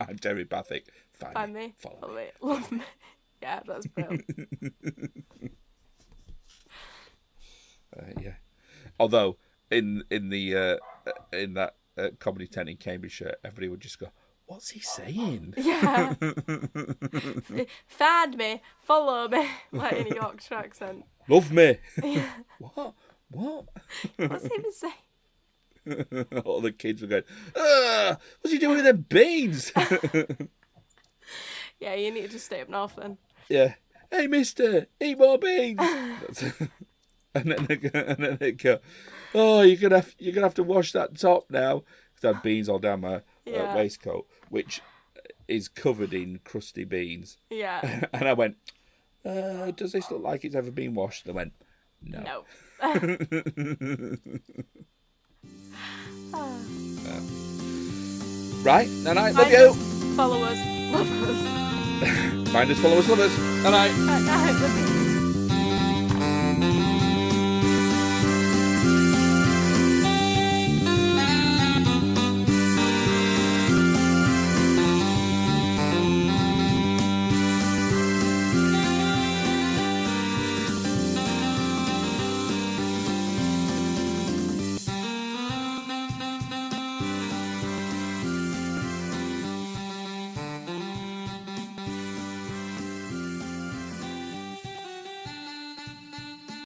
I'm Terrypathic. Find me, follow me, love me. Yeah, that's brilliant. Yeah. Although in that comedy tent in Cambridgeshire, everybody would just go, "What's he saying?" Yeah. Find me, follow me, like in a Yorkshire accent. Love me. Yeah. What? What's he even saying? All the kids were going, what's he doing with them beans? Yeah, you need to stay up north then. Yeah. Hey, mister, eat more beans. and then they go, oh, you're gonna have to wash that top now. Because I had beans all down my waistcoat, which is covered in crusty beans. Yeah. And I went, does this look like it's ever been washed? And they went, no. Right, and I love you. Follow us, love us. Find us, follow us, love us. And I.